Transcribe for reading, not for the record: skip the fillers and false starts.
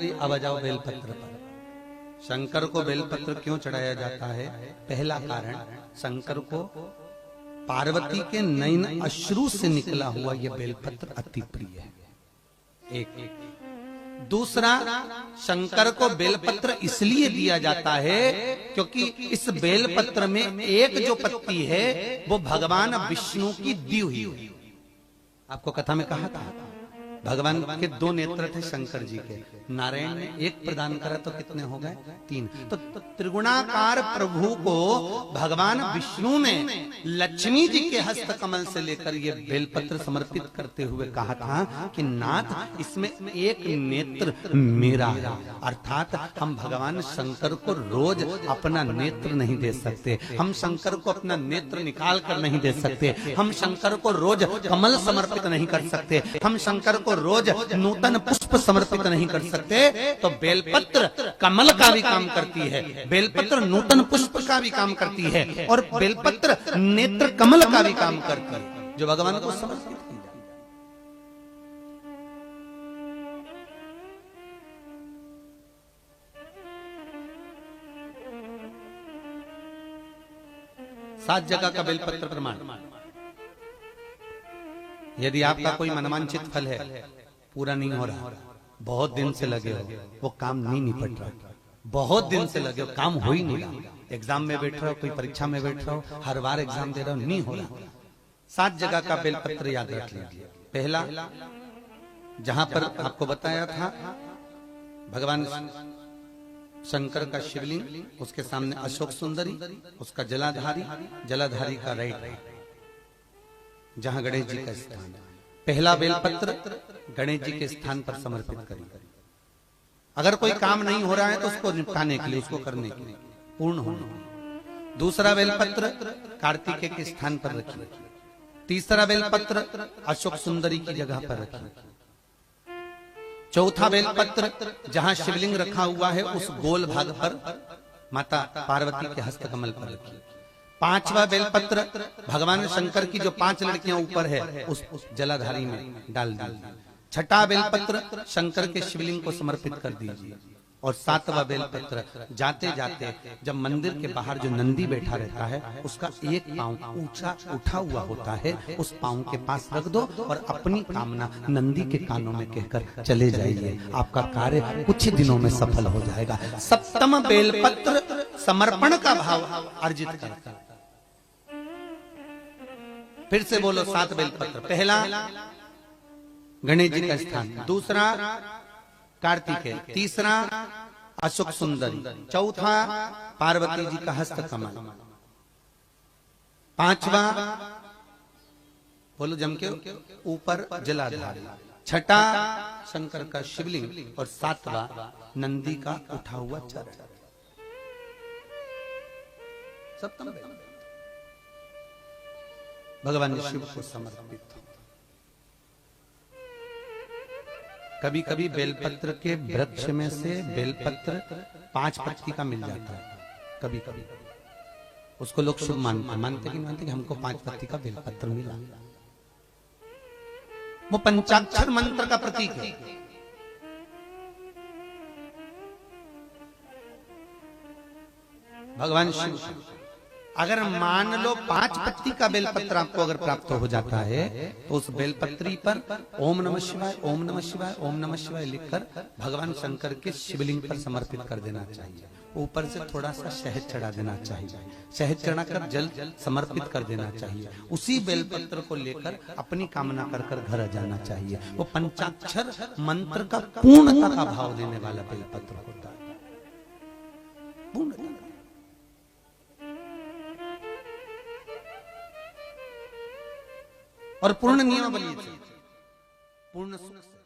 अब आ जाओ बेलपत्र पर। शंकर को बेलपत्र क्यों चढ़ाया जाता है? पहला कारण, शंकर को पार्वती के नयन अश्रु से निकला हुआ यह बेलपत्र अति प्रिय है। एक दूसरा, शंकर को बेलपत्र इसलिए दिया जाता है क्योंकि इस बेलपत्र में एक जो पत्ती है वो भगवान विष्णु की दी हुई है। आपको कथा में कहा था भगवान के दो नेत्र थे शंकर जी के, नारायण ने एक प्रदान करा तो कितने हो गए? 3। तो त्रिगुणाकार प्रभु को भगवान विष्णु ने लक्ष्मी जी के हस्त कमल से लेकर ये बेलपत्र समर्पित करते हुए कहा था कि नाथ इसमें एक नेत्र मेरा है। अर्थात हम भगवान शंकर को रोज अपना नेत्र नहीं दे सकते, हम शंकर को अपना नेत्र निकाल कर नहीं दे सकते, हम शंकर को रोज कमल समर्पित नहीं कर सकते, हम शंकर को रोज नूतन पुष्प समर्पित नहीं कर सकते। तो बेलपत्र कमल का भी काम करती है, बेलपत्र नूतन पुष्प का भी काम करती है और बेलपत्र नेत्र कमल का भी काम करती है जो भगवान को समर्पित की जाए। सात जगह का बेलपत्र प्रमाण। यदि आपका कोई मनवांचित फल है, पूरा नहीं हो रहा, बहुत दिन से लगे हो, वो काम नहीं निपट रहा, बहुत दिन से लगे हो, काम हो ही नहीं रहा, एग्जाम में बैठ रहे हो, कोई परीक्षा में बैठ रहे हो, हर बार एग्जाम दे रहे हो, नहीं हो रहा, 7 जगह का बेलपत्र याद रख लीजिए। पहला, जहां पर आपको बताया था भगवान शंकर का शिवलिंग, उसके सामने अशोक सुंदरी, उसका जलाधारी का राइट, जहां गणेश जी का स्थान है। पहला बेलपत्र गणेश जी के स्थान पर समर्पित करिए। अगर कोई काम नहीं हो रहा है तो उसको निपटाने के लिए, उसको करने के लिए, पूर्ण होने। दूसरा बेलपत्र कार्तिकेय के स्थान पर रखिए। तीसरा बेलपत्र अशोक सुंदरी की जगह पर रखिए। चौथा बेलपत्र जहां शिवलिंग रखा हुआ है उस गोल भाग पर माता पार्वती के हस्त कमल पर रखिए। 5वां बेलपत्र भगवान शंकर की जो 5 लड़कियां ऊपर है उस जलाधारी में डाल दीजिए। 6ठा बेलपत्र शंकर के शिवलिंग को समर्पित कर दीजिए। और 7वां बेलपत्र जाते जाते जब मंदिर के बाहर जो नंदी बैठा रहता है उसका एक पांव ऊंचा उठा हुआ होता है, उस पांव के पास रख दो और अपनी कामना नंदी के कानों में कहकर चले जाइए। आपका कार्य कुछ दिनों में सफल हो जाएगा। 7वां बेलपत्र समर्पण का भाव अर्जित करता है। फिर से बोलो 7 बेलपत्र। पहला गणेश जी का स्थान, दूसरा कार्तिकेय, तीसरा अशोक सुंदरी, चौथा पार्वती जी का हस्त कमल, 5वां बोलो जम के ऊपर जलाधारी, 6ठा शंकर का शिवलिंग और 7वां नंदी का उठा हुआ चरण। 7वां भगवान शिव को समर्पित। कभी कभी बेलपत्र के वृक्ष में से बेलपत्र 5 पत्ती का मिल जाता है, कभी कभी उसको लोग शुभ मानते कि हमको 5 पत्ती का बेलपत्र मिला। वो पंचाक्षर मंत्र का प्रतीक है। भगवान शिव अगर मान लो 5 पत्ती का बेलपत्र आपको अगर प्राप्त हो जाता है तो उस बेलपत्री पर ओम नमः शिवाय, ओम नमः शिवाय, ओम नमः शिवाय लिखकर भगवान शंकर के शिवलिंग पर समर्पित कर देना चाहिए। ऊपर से थोड़ा सा शहद चढ़ा देना चाहिए, शहद चढ़ाकर जल समर्पित कर देना चाहिए। उसी बेलपत्र को लेकर अपनी कामना कर कर घर जाना चाहिए। वो पंचाक्षर मंत्र का पूर्णता का भाव देने वाला बेलपत्र होता है। पूर्णता और पूर्ण नियमावली, पूर्ण सुख से